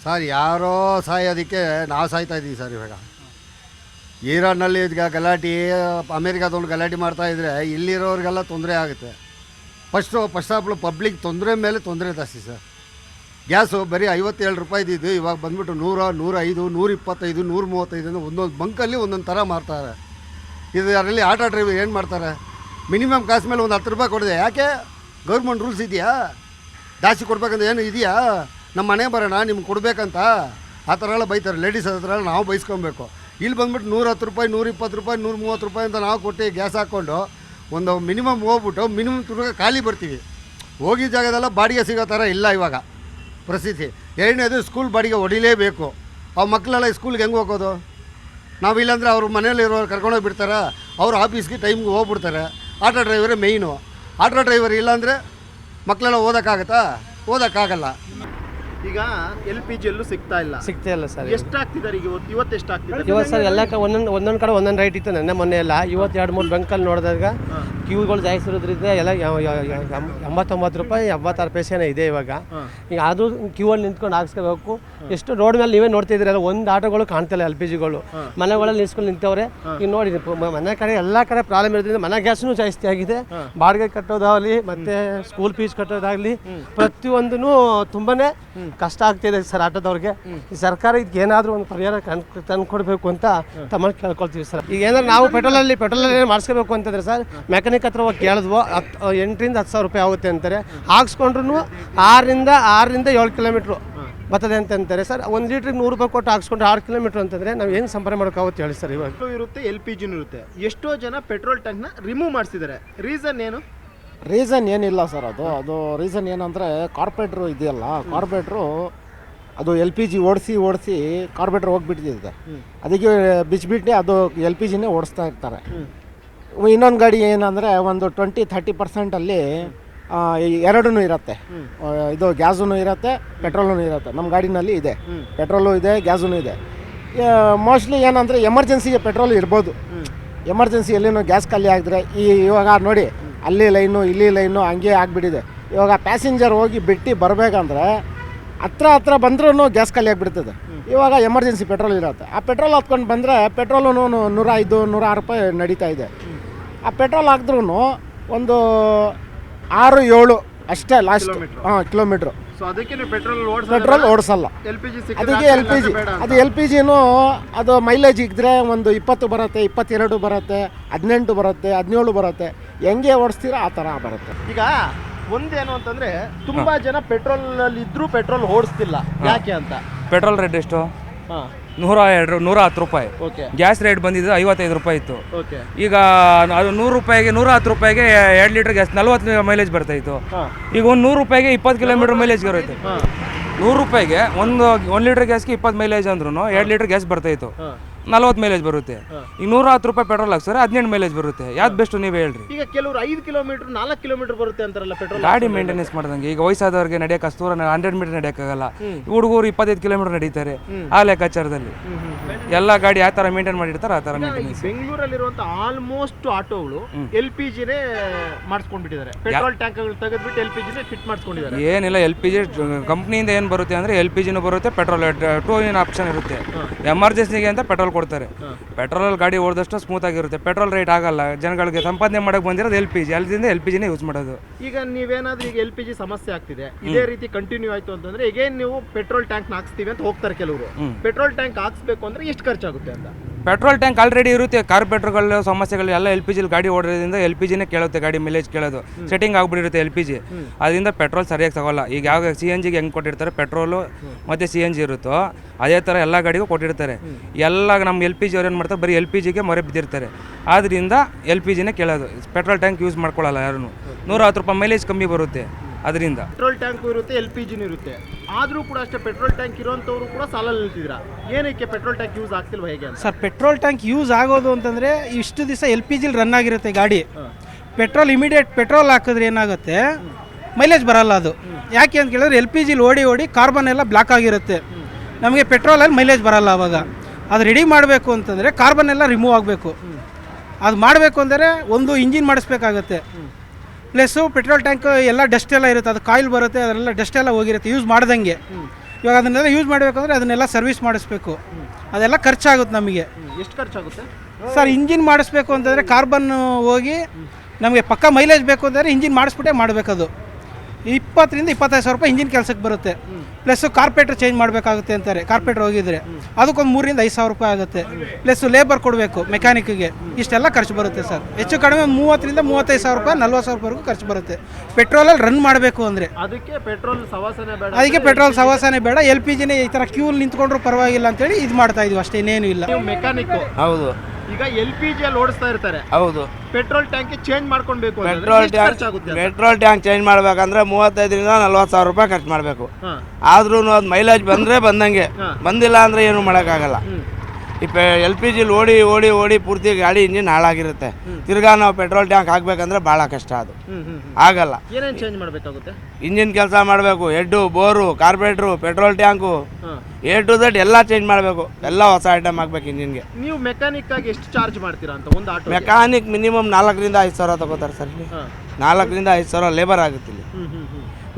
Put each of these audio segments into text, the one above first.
Sir ಯಾರೋ ಸಾಯೋದಕ್ಕೆ ನಾವು ಸಾಯ್ತಾ ಇದ್ದೀವಿ ಸರ್. ಇವಾಗ ಇರಾನ್ನಲ್ಲಿ ಈಗ ಗಲಾಟೆ, ಅಮೇರಿಕಾದೊಂದು ಗಲಾಟೆ ಮಾಡ್ತಾಯಿದ್ರೆ ಇಲ್ಲಿರೋರಿಗೆಲ್ಲ ತೊಂದರೆ ಆಗುತ್ತೆ. ಫಸ್ಟ್ ಆಫ್ ಪಬ್ಲಿಕ್ ತೊಂದರೆ ಮೇಲೆ ತೊಂದರೆ ಜಾಸ್ತಿ ಸರ್. ಗ್ಯಾಸು ಬರೀ 57 ರೂಪಾಯಿದ್ದು ಇವಾಗ ಬಂದ್ಬಿಟ್ಟು 100, 105, 125, 135 ಒಂದೊಂದು ಬಂಕಲ್ಲಿ ಒಂದೊಂದು ಥರ ಮಾಡ್ತಾರೆ. ಇದರಲ್ಲಿ ಆಟೋ ಡ್ರೈವರ್ ಏನು ಮಾಡ್ತಾರೆ, ಮಿನಿಮಮ್ ಕಾಸು ಮೇಲೆ ಒಂದು 10 ರೂಪಾಯಿ ಕೊಡಿದೆ. ಯಾಕೆ ಗೌರ್ಮೆಂಟ್ ರೂಲ್ಸ್ ಇದೆಯಾ? ಜಾಸ್ತಿ ಕೊಡ್ಬೇಕಂತ ಏನು ಇದೆಯಾ? ನಮ್ಮ ಮನೆ ಬರೋಣ ನಿಮ್ಗೆ ಕೊಡಬೇಕಂತ ಆ ಥರ ಎಲ್ಲ ಬೈತಾರೆ. ಲೇಡೀಸ್ ಹತ್ರ ಎಲ್ಲ ನಾವು ಬೈಸ್ಕೊಬೇಕು. ಇಲ್ಲಿ ಬಂದ್ಬಿಟ್ಟು 110 ರೂಪಾಯಿ, 120 ರೂಪಾಯಿ, 130 ರೂಪಾಯಿ ಅಂತ ನಾವು ಕೊಟ್ಟು ಗ್ಯಾಸ್ ಹಾಕ್ಕೊಂಡು ಒಂದು ಮಿನಿಮಮ್ ಹೋಗ್ಬಿಟ್ಟು ಮಿನಿಮಮ್ ತುರ್ಗ ಖಾಲಿ ಬರ್ತೀವಿ. ಹೋಗಿದ್ದ ಜಾಗದೆಲ್ಲ ಬಾಡಿಗೆ ಸಿಗೋ ಥರ ಇಲ್ಲ ಇವಾಗ ಪರಿಸ್ಥಿತಿ. ಎರಡನೇದು ಸ್ಕೂಲ್ ಬಾಡಿಗೆ ಹೊಡಿಲೇಬೇಕು. ಅವು ಮಕ್ಕಳೆಲ್ಲ ಸ್ಕೂಲ್ಗೆ ಹೆಂಗೆ ಹೋಗೋದು? ನಾವಿಲ್ಲಾಂದರೆ ಅವ್ರ ಮನೇಲಿರೋರು ಕರ್ಕೊಂಡೋಗಿ ಬಿಡ್ತಾರೆ, ಅವ್ರು ಆಫೀಸ್ಗೆ ಟೈಮ್ಗೆ ಹೋಗ್ಬಿಡ್ತಾರೆ. ಆಟೋ ಡ್ರೈವರೇ ಮೇಯ್ನು. ಆಟೋ ಡ್ರೈವರ್ ಇಲ್ಲಾಂದರೆ ಮಕ್ಕಳೆಲ್ಲ ಓದೋಕ್ಕಾಗಲ್ಲ. ಈಗ LPG ಎಲ್ಲೂ ಸಿಗ್ತಾ ಇಲ್ಲ ಸರ್. ಎಷ್ಟಾಗ್ತಿದ್ದಾರೆ ಇವತ್ತು ಎಷ್ಟಾಗ್ತಿದ್ದಾರೆ? ಇವತ್ತು ಸರ್ ಎಲ್ಲ ಒಂದೊಂದು ಕಡೆ ಒಂದೊಂದು ರೈಟ್ ಇತ್ತು. ಮೊನ್ನೆ ಎಲ್ಲ ಇವತ್ತು 2-3 ಬಂಕಲ್ಲಿ ನೋಡಿದಾಗ ಕ್ಯೂಗಳು ಜಾಸ್ತಿ ಇರೋದ್ರಿಂದ ಎಲ್ಲ 89 ರೂಪಾಯಿ 76 ಪೈಸೆನೇ ಇದೆ ಇವಾಗ. ಈಗ ಅದು ಕ್ಯೂವಲ್ಲಿ ನಿಂತ್ಕೊಂಡು ಹಾಕ್ಸ್ಕೋಬೇಕು. ಎಷ್ಟು ರೋಡ್ ಮೇಲೆ ನೀವೇ ನೋಡ್ತಿದ್ದೀರಲ್ಲ, ಒಂದು ಆಟೋಗಳು ಕಾಣ್ತಿಲ್ಲ. LPGಗಳು ಮನೆಗಳಲ್ಲಿ ನಿಲ್ಸ್ಕೊಂಡು ನಿಂತವ್ರೆ. ಈಗ ನೋಡಿ ಮನೆ ಕಡೆ ಎಲ್ಲ ಕಡೆ ಪ್ರಾಬ್ಲಮ್ ಇರೋದ್ರಿಂದ ಮನೆ ಗ್ಯಾಸ್ನು ಜಾಸ್ತಿ ಆಗಿದೆ. ಬಾಡಿಗೆ ಕಟ್ಟೋದಾಗಲಿ ಮತ್ತು ಸ್ಕೂಲ್ ಫೀಸ್ ಕಟ್ಟೋದಾಗಲಿ ಪ್ರತಿಯೊಂದೂ ತುಂಬಾ ಕಷ್ಟ ಆಗ್ತಿದೆ ಸರ್ ಆಟೋದವ್ರಿಗೆ. ಈ ಸರ್ಕಾರ ಇದಕ್ಕೆ ಏನಾದರೂ ಒಂದು ಪರಿಹಾರ ತಂದು ಕೊಡಬೇಕು ಅಂತ ತಮ್ಮಲ್ಲಿ ಕೇಳ್ಕೊಳ್ತೀವಿ ಸರ್. ಈಗ ಏನಾದ್ರು ನಾವು ಪೆಟ್ರೋಲಲ್ಲಿ ಮಾಡಿಸ್ಕೋಬೇಕು ಅಂತಂದರೆ ಸರ್ ಮೆಕ್ಯಾನಿಕ್ ಹತ್ರ ಹೋಗಿ ಕೇಳಿದ್ವು. 8,000 10,000 ರೂಪಾಯಿ ಆಗುತ್ತೆ ಅಂತಾರೆ. ಹಾಕ್ಸ್ಕೊಂಡ್ರು 6ರಿಂದ 7 ಕಿಲೋಮೀಟ್ರು ಬರ್ತದೆ ಅಂತಾರೆ ಸರ್. 1 ಲೀಟ್ರಿಗೆ 100 ರೂಪಾಯಿ ಕೊಟ್ಟು ಹಾಕ್ಸ್ಕೊಂಡ್ರೆ 6 ಕಿಲೋಮೀಟ್ರ್ ಅಂತಂದರೆ ನಾವು ಏನು ಸಂಪರ್ಕ ಮಾಡೋಕ್ಕಾಗುತ್ತೆ ಹೇಳಿ ಸರ್. ಇವಾಗ ಇರುತ್ತೆ, LPGನೂ ಇರುತ್ತೆ. ಎಷ್ಟೋ ಜನ ಪೆಟ್ರೋಲ್ ಟ್ಯಾಂಕ್ನ ರಿಮೂವ್ ಮಾಡಿಸಿದ್ದಾರೆ. ರೀಸನ್ ಏನು? ರೀಸನ್ ಏನಿಲ್ಲ ಸರ್. ಅದು ರೀಸನ್ ಏನಂದರೆ ಕಾರ್ಪೊರೇಟ್ರು ಇದೆಯಲ್ಲ, ಕಾರ್ಪೊರೇಟ್ರು ಅದು LPG ಓಡಿಸಿ ಕಾರ್ಪೊರೇಟ್ರ್ ಹೋಗಿಬಿಟ್ಟಿದೆ. ಅದಕ್ಕೆ ಬಿಚ್ಚಿಬಿಟ್ಟು ಅದು LPGನೇ ಓಡಿಸ್ತಾ ಇರ್ತಾರೆ. ಇನ್ನೊಂದು ಗಾಡಿ ಏನಂದರೆ ಒಂದು 20-30% ಎರಡೂ ಇರುತ್ತೆ. ಇದು ಗ್ಯಾಸೂ ಇರುತ್ತೆ, ಪೆಟ್ರೋಲೂ ಇರುತ್ತೆ. ನಮ್ಮ ಗಾಡಿನಲ್ಲಿ ಇದೆ, ಪೆಟ್ರೋಲು ಇದೆ, ಗ್ಯಾಸೂ ಇದೆ. ಮೋಸ್ಟ್ಲಿ ಏನಂದರೆ ಎಮರ್ಜೆನ್ಸಿಗೆ ಪೆಟ್ರೋಲ್ ಇರ್ಬೋದು. ಎಮರ್ಜೆನ್ಸಿ ಎಲ್ಲಿನೂ ಗ್ಯಾಸ್ ಖಾಲಿ ಆಗಿದ್ರೆ ಇವಾಗ ನೋಡಿ ಅಲ್ಲಿ ಲೈನು ಇಲ್ಲಿ ಲೈನು ಹಂಗೆ ಆಗಿಬಿಟ್ಟಿದೆ. ಇವಾಗ ಪ್ಯಾಸೆಂಜರ್ ಹೋಗಿ ಬಿಟ್ಟು ಬರಬೇಕಂದ್ರೆ ಹತ್ರ ಬಂದ್ರೂ ಗ್ಯಾಸ್ ಖಾಲಿ ಆಗಿಬಿಡ್ತದೆ. ಇವಾಗ ಎಮರ್ಜೆನ್ಸಿ ಪೆಟ್ರೋಲ್ ಇರುತ್ತೆ. ಆ ಪೆಟ್ರೋಲ್ ಹತ್ಕೊಂಡು ಬಂದರೆ ಪೆಟ್ರೋಲು 105-106 ರೂಪಾಯಿ ನಡೀತಾ ಇದೆ. ಆ ಪೆಟ್ರೋಲ್ ಹಾಕಿದ್ರೂ ಒಂದು 6-7 ಅಷ್ಟೇ ಲಾಸ್ಟ್ ಕಿಲೋಮೀಟ್ರು. ಪೆಟ್ರೋಲ್ ಓಡಿಸಲ್ಲ. ಅದಕ್ಕೆ LPGನೂ ಅದು ಮೈಲೇಜ್ ಇದ್ದರೆ ಒಂದು 20 ಬರುತ್ತೆ, 22 ಬರುತ್ತೆ, 18 ಬರುತ್ತೆ, 17 ಬರುತ್ತೆ. ಹೆಂಗೆ ಓಡಿಸ್ತೀರಾ ಆ ಥರ ಬರುತ್ತೆ. ಈಗ ಒಂದೇನು ಅಂತಂದ್ರೆ ತುಂಬಾ ಜನ ಪೆಟ್ರೋಲ್ ಅಲ್ಲಿ ಇದ್ರೂ ಪೆಟ್ರೋಲ್ ಓಡಿಸ್ತಿಲ್ಲ. ಯಾಕೆ ಅಂತ? ಪೆಟ್ರೋಲ್ ರೇಟ್ ಎಷ್ಟು? 110 ರೂಪಾಯಿ. ಗ್ಯಾಸ್ ರೇಟ್ ಬಂದಿದ್ದು 55 ರೂಪಾಯಿ ಇತ್ತು. ಈಗ ಅದು 100 ರೂಪಾಯಿಗೆ 110 ರೂಪಾಯಿಗೆ 2 ಲೀಟರ್ ಗ್ಯಾಸ್ 40 ಮೈಲೇಜ್ ಬರ್ತಾ ಇತ್ತು. ಈಗ ಒಂದು 100 ರೂಪಾಯಿಗೆ 20 ಕಿಲೋಮೀಟರ್ ಮೈಲೇಜ್ ಬರುತ್ತೆ. 100 ರೂಪಾಯಿಗೆ 1 ಲೀಟರ್ ಗ್ಯಾಸ್ಗೆ 20 ಮೈಲೇಜ್ ಅಂದ್ರೂ 2 ಲೀಟರ್ ಗ್ಯಾಸ್ ಬರ್ತಾ ಇತ್ತು, 40 ಮೈಲೇಜ್ ಬರುತ್ತೆ. ಈಗ 110 ರೂಪಾಯಿ ಪೆಟ್ರೋಲ್ ಹಾಕ್ಸರೆ 18 ಮೈಲೇಜ್ ಬರುತ್ತೆ. ಯಾವ್ದು ಬೆಸ್ಟ್ ನೀವೇ ಹೇಳ್ರಿ. ಈಗ ಕೆಲವರು 5 ಕಿಲೋಮೀಟರ್ 4 ಕಿಲೋಮೀಟರ್ ಬರುತ್ತೆ ಅಂತಾರಲ್ಲ ಪೆಟ್ರೋಲ್. ಗಾಡಿ ಮೇಂಟೆನೆನ್ಸ್ ಮಾಡ್ದಂಗೆ. ಈಗ ವಯಸ್ಸಾದವ್ರಿಗೆ ನಡೆಯಕ್ಕೆ 100 ಮೀಟರ್ ನಡೆಯೋಕ್ಕಾಗಲ್ಲ. ಹುಡುಗರು 25 ಕಿಲೋಮೀಟರ್ ನಡೀತಾರೆ. ಆ ಲೆಕ್ಕಾಚಾರದಲ್ಲಿ ಎಲ್ಲ ಗಾಡಿ ಯಾವ ಥರ ಮೇಂಟೈನ್ ಮಾಡಿರ್ತಾರೆ ಆ ಥರ ಮೇಂಟೆನೆನ್ಸ್. ಬೆಂಗಳೂರಲ್ಲಿರುವಂಥ ಆಲ್ಮೋಸ್ಟ್ ಆಟೋಗಳು LPGನೇ ಮಾಡಿಸ್ಕೊಂಡ್ಬಿಟ್ಟಿದ್ದಾರೆ. ಪೆಟ್ರೋಲ್ ಟ್ಯಾಂಕ್ಗಳು ತೆಗೆದ್ಬಿಟ್ಟು LPGನೇ ಫಿಟ್ ಮಾಡಿಸ್ಕೊಂಡಿದ್ದಾರೆ. ಏನಿಲ್ಲ, LPG ಕಂಪ್ನಿಯಿಂದ ಏನು ಬರುತ್ತೆ ಅಂದರೆ LPGನೂ ಬರುತ್ತೆ, ಪೆಟ್ರೋಲ್ 2 ಇನ್ ಆಪ್ಷನ್ ಇರುತ್ತೆ. ಎಮರ್ಜೆನ್ಸಿಗೆ ಅಂತ ಪೆಟ್ರೋಲ್ ಕೊಡ್ತಾರೆ. ಪೆಟ್ರೋಲ್ ಗಾಡಿ ಓಡಿದಷ್ಟು ಸ್ಮೂತ್ ಆಗಿರುತ್ತೆ. ಪೆಟ್ರೋಲ್ ರೇಟ್ ಆಗಲ್ಲ. ಜನಗಳಿಗೆ ಸಂಪಾದನೆ ಮಾಡಕ್ಕೆ ಬಂದಿರೋದು LPG. ಅಲ್ಲಿಂದ LPGನೇ ಯೂಸ್ ಮಾಡೋದು. ಈಗ ನೀವೇನಾದ್ರೂ ಈಗ LPG ಸಮಸ್ಯೆ ಆಗ್ತಿದೆ, ಇದೇ ರೀತಿ ಕಂಟಿನ್ಯೂ ಆಯ್ತು ಅಂತಂದ್ರೆ ಈಗೇನು ನೀವು ಪೆಟ್ರೋಲ್ ಟ್ಯಾಂಕ್ ಹಾಕ್ಸ್ತೀವಿ ಅಂತ ಹೋಗ್ತಾರೆ ಕೆಲವರು. ಪೆಟ್ರೋಲ್ ಟ್ಯಾಂಕ್ ಹಾಕ್ಸ್ಬೇಕು ಅಂದ್ರೆ ಎಷ್ಟು ಖರ್ಚಾಗುತ್ತೆ ಅಂತ? ಪೆಟ್ರೋಲ್ ಟ್ಯಾಂಕ್ ಆಲ್ರೆಡಿ ಇರುತ್ತೆ. ಕಾರ್ಪೊರೇಟರ್ಗಳು ಸಮಸ್ಯೆಗಳು ಎಲ್ಲ LPG ಗಾಡಿ ಓಡೋದ್ರಿಂದ LPGನೇ ಕೇಳುತ್ತೆ. ಗಾಡಿ ಮೈಲೇಜ್ ಕೇಳೋದು ಸೆಟ್ಟಿಂಗ್ ಆಗ್ಬಿಟ್ಟಿರುತ್ತೆ LPG. ಅದರಿಂದ ಪೆಟ್ರೋಲ್ ಸರಿಯಾಗಿ ತಗೋಲ್ಲ. ಈಗ ಯಾವ CNGಗೆ ಹೆಂಗೆ ಕೊಟ್ಟಿರ್ತಾರೆ ಪೆಟ್ರೋಲು ಮತ್ತು CNG ಇರುತ್ತೋ ಅದೇ ಥರ ಎಲ್ಲ ಗಾಡಿಗೂ ಕೊಟ್ಟಿರ್ತಾರೆ. ಎಲ್ಲ ನಮ್ಮ LPG ಅವ್ರು ಏನು ಮಾಡ್ತಾರೆ, ಬರೀ LPGಗೆ ಮೊರೆ ಬಿದ್ದಿರ್ತಾರೆ. ಆದ್ದರಿಂದ LPGನೇ ಕೇಳೋದು. ಪೆಟ್ರೋಲ್ ಟ್ಯಾಂಕ್ ಯೂಸ್ ಮಾಡ್ಕೊಳ್ಳಲ್ಲ ಯಾರು. 110 ರೂಪಾಯಿ ಮೈಲೇಜ್ ಕಮ್ಮಿ ಬರುತ್ತೆ. ಅದರಿಂದ ಪೆಟ್ರೋಲ್ ಟ್ಯಾಂಕ್ ಇರುತ್ತೆ, LPGನೂ ಇರುತ್ತೆ. ಆದರೂ ಕೂಡ ಅಷ್ಟೇ ಪೆಟ್ರೋಲ್ ಟ್ಯಾಂಕ್ ಇರೋಂಥವ್ರು ಕೂಡ ಸಾಲಲ್ಲಿ ನಿಲ್ತಿದ್ದೀರಾ. ಏನಕ್ಕೆ ಪೆಟ್ರೋಲ್ ಟ್ಯಾಂಕ್ ಯೂಸ್ ಆಗ್ತಿಲ್ವ ಹೇಗೆ ಅಂತ? ಸರ್, ಪೆಟ್ರೋಲ್ ಟ್ಯಾಂಕ್ ಯೂಸ್ ಆಗೋದು ಅಂತಂದರೆ ಇಷ್ಟು ದಿವಸ LPGಲಿ ರನ್ ಆಗಿರುತ್ತೆ ಗಾಡಿ. ಪೆಟ್ರೋಲ್ ಇಮಿಡಿಯೇಟ್ ಪೆಟ್ರೋಲ್ ಹಾಕಿದ್ರೆ ಏನಾಗುತ್ತೆ, ಮೈಲೇಜ್ ಬರಲ್ಲ ಅದು. ಯಾಕೆ ಅಂತ ಕೇಳಿದ್ರೆ LPGಲಿ ಓಡಿ ಕಾರ್ಬನ್ ಎಲ್ಲ ಬ್ಲಾಕ್ ಆಗಿರುತ್ತೆ. ನಮಗೆ ಪೆಟ್ರೋಲಲ್ಲಿ ಮೈಲೇಜ್ ಬರಲ್ಲ. ಅವಾಗ ಅದು ರೆಡಿ ಮಾಡಬೇಕು ಅಂತಂದರೆ ಕಾರ್ಬನ್ ಎಲ್ಲ ರಿಮೂವ್ ಆಗಬೇಕು. ಅದು ಮಾಡಬೇಕು ಅಂದರೆ ಒಂದು ಇಂಜಿನ್ ಮಾಡಿಸ್ಬೇಕಾಗತ್ತೆ. ಪ್ಲಸ್ಸು ಪೆಟ್ರೋಲ್ ಟ್ಯಾಂಕ್ ಎಲ್ಲ ಡಸ್ಟ್ ಎಲ್ಲ ಇರುತ್ತೆ. ಅದು ಕಾಯಿಲ್ ಬರುತ್ತೆ, ಅದೆಲ್ಲ ಡಸ್ಟ್ ಎಲ್ಲ ಹೋಗಿರುತ್ತೆ ಯೂಸ್ ಮಾಡ್ದಂಗೆ. ಇವಾಗ ಅದನ್ನೆಲ್ಲ ಯೂಸ್ ಮಾಡಬೇಕಂದ್ರೆ ಅದನ್ನೆಲ್ಲ ಸರ್ವಿಸ್ ಮಾಡಿಸ್ಬೇಕು, ಅದೆಲ್ಲ ಖರ್ಚಾಗುತ್ತೆ ನಮಗೆ. ಎಷ್ಟು ಖರ್ಚಾಗುತ್ತೆ ಸರ್ ಇಂಜಿನ್ ಮಾಡಿಸ್ಬೇಕು ಅಂತಂದರೆ ಕಾರ್ಬನ್ ಹೋಗಿ ನಮಗೆ ಪಕ್ಕ ಮೈಲೇಜ್ ಬೇಕು ಅಂದರೆ ಇಂಜಿನ್ ಮಾಡಿಸ್ಬಿಟ್ಟೆ ಮಾಡಬೇಕದು. 20,000 ರಿಂದ 25,000 ರೂಪಾಯಿ ಇಂಜಿನ್ ಕೆಲಸಕ್ಕೆ ಬರುತ್ತೆ. ಪ್ಲಸ್ ಕಾರ್ಪೆಟ್ರ್ ಚೇಂಜ್ ಮಾಡಬೇಕಾಗುತ್ತೆ ಅಂತಾರೆ, ಕಾರ್ಪೆಟ್ರ್ ಹೋಗಿದ್ರೆ ಅದಕ್ಕೊಂದು 3,000 ರಿಂದ 5,000 ರೂಪಾಯಿ ಆಗುತ್ತೆ. ಪ್ಲಸ್ ಲೇಬರ್ ಕೊಡಬೇಕು ಮೆಕ್ಯಾನಿಕ್ಗೆ, ಇಷ್ಟೆಲ್ಲ ಖರ್ಚು ಬರುತ್ತೆ ಸರ್. ಹೆಚ್ಚು ಕಡಿಮೆ 30,000 ರಿಂದ 35,000 ರೂಪಾಯಿ 40,000 ರೂಪಾಯಿವರೆಗೂ ಖರ್ಚು ಬರುತ್ತೆ ಪೆಟ್ರೋಲಲ್ಲಿ ರನ್ ಮಾಡಬೇಕು ಅಂದರೆ. ಅದಕ್ಕೆ ಪೆಟ್ರೋಲ್ ಸವಾಸನೆ ಬೇಡ, ಅದಕ್ಕೆ ಪೆಟ್ರೋಲ್ ಸವಾಸನೆ ಬೇಡ, LPG ನೇ ಈ ಥರ ಕ್ಯೂಲ್ ನಿಂತ್ಕೊಂಡ್ರು ಪರವಾಗಿಲ್ಲ ಅಂತೇಳಿ ಇದು ಮಾಡ್ತಾ ಇದೀವಿ ಅಷ್ಟೇ, ಇನ್ನೇನು ಇಲ್ಲ. ನೀವು ಮೆಕ್ಯಾನಿಕ್, ಹೌದು ಈಗ LPG ಅಲ್ಲಿ ಓಡಿಸ್ತಾ ಇರ್ತಾರೆ, ಹೌದು. ಪೆಟ್ರೋಲ್ ಟ್ಯಾಂಕ್ ಚೇಂಜ್ ಮಾಡ್ಕೊಳ್ಬೇಕು ಪೆಟ್ರೋಲ್ ಟ್ಯಾಂಕ್ ಚೇಂಜ್ ಮಾಡ್ಬೇಕಂದ್ರೆ 35,000 ರಿಂದ 40,000 ರೂಪಾಯಿ ಖರ್ಚು ಮಾಡಬೇಕು. ಆದ್ರೂ ಅದು ಮೈಲೇಜ್ ಬಂದರೆ ಬಂದಂಗೆ, ಬಂದಿಲ್ಲ ಅಂದರೆ ಏನು ಮಾಡೋಕ್ಕಾಗಲ್ಲ. ಈ LPG ಓಡಿ ಓಡಿ ಓಡಿ ಪೂರ್ತಿ ಗಾಡಿ ಇಂಜಿನ್ ಹಾಳಾಗಿರುತ್ತೆ. ತಿರ್ಗಾ ನಾವು ಪೆಟ್ರೋಲ್ ಟ್ಯಾಂಕ್ ಹಾಕ್ಬೇಕಂದ್ರೆ ಭಾಳ ಕಷ್ಟ, ಅದು ಆಗಲ್ಲ. ಏನೇನು ಚೇಂಜ್ ಮಾಡಬೇಕಾಗುತ್ತೆ? ಇಂಜಿನ್ ಕೆಲಸ ಮಾಡಬೇಕು, head, bore, carburettor, petrol tank, A to Z ಎಲ್ಲ ಚೇಂಜ್ ಮಾಡಬೇಕು, ಎಲ್ಲ ಹೊಸ ಐಟಮ್ ಹಾಕ್ಬೇಕು ಇಂಜಿನ್ಗೆ. ನೀವು ಮೆಕ್ಯಾನಿಕ್ ಆಗಿ ಎಷ್ಟು ಚಾರ್ಜ್ ಮಾಡ್ತೀರಾ ಅಂತ ಒಂದು ಆಟೋ? ಮೆಕ್ಯಾನಿಕ್ ಮಿನಿಮಮ್ 4,000 ರಿಂದ 5,000 ತಗೋತಾರೆ ಸರ್ ಇಲ್ಲಿ. 4,000 ರಿಂದ 5,000 ಲೇಬರ್ ಆಗುತ್ತೆ ಇಲ್ಲಿ.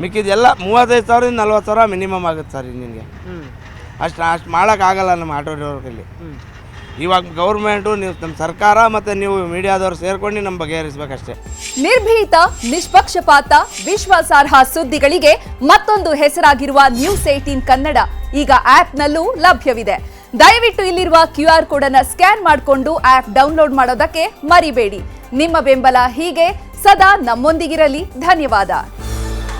ಮಿಕ್ಕಿದೆಲ್ಲ 35,000 ರಿಂದ 40,000 ಮಿನಿಮಮ್ ಆಗುತ್ತೆ ಸರ್ ಇಂಜಿನ್ಗೆ. ಅಷ್ಟು ಮಾಡೋಕ್ಕಾಗಲ್ಲ ನಮ್ಮ ಆಟೋ ಡ್ರೈವರ್ಗಳಲ್ಲಿ. ಇವಾಗ ಗೌರ್ಮೆಂಟು, ನೀವು ನಮ್ಮ ಸರ್ಕಾರ ಮತ್ತು ನೀವು ಮೀಡಿಯಾದವ್ರು ಸೇರ್ಕೊಂಡು ನಮ್ಮ ಬಗೆಹರಿಸ್ಬೇಕಷ್ಟೇ. ನಿರ್ಭೀತ, ನಿಷ್ಪಕ್ಷಪಾತ, ವಿಶ್ವಾಸಾರ್ಹ ಸುದ್ದಿಗಳಿಗೆ ಮತ್ತೊಂದು ಹೆಸರಾಗಿರುವ News18 ಕನ್ನಡ ಈಗ ಆಪ್ನಲ್ಲೂ ಲಭ್ಯವಿದೆ. ದಯವಿಟ್ಟು ಇಲ್ಲಿರುವ QR ಕೋಡ್ ಅನ್ನು ಸ್ಕ್ಯಾನ್ ಮಾಡಿಕೊಂಡು ಆಪ್ ಡೌನ್ಲೋಡ್ ಮಾಡೋದಕ್ಕೆ ಮರಿಬೇಡಿ. ನಿಮ್ಮ ಬೆಂಬಲ ಹೀಗೆ ಸದಾ ನಮ್ಮೊಂದಿಗಿರಲಿ. ಧನ್ಯವಾದ.